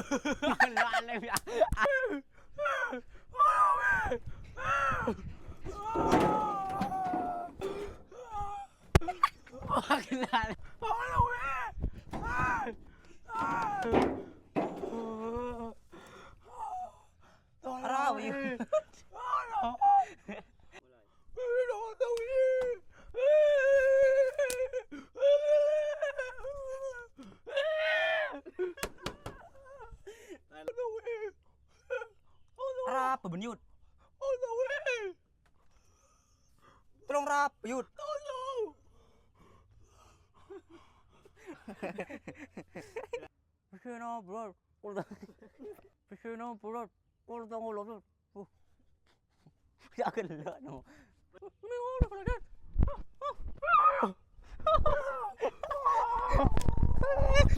Lalim ya. Lalim. Araw yun. Rap benyut. Tolong rap, yut. Pisino bro. Pisino bro. Kurang ulo. Ya gelo no. Ini udah pada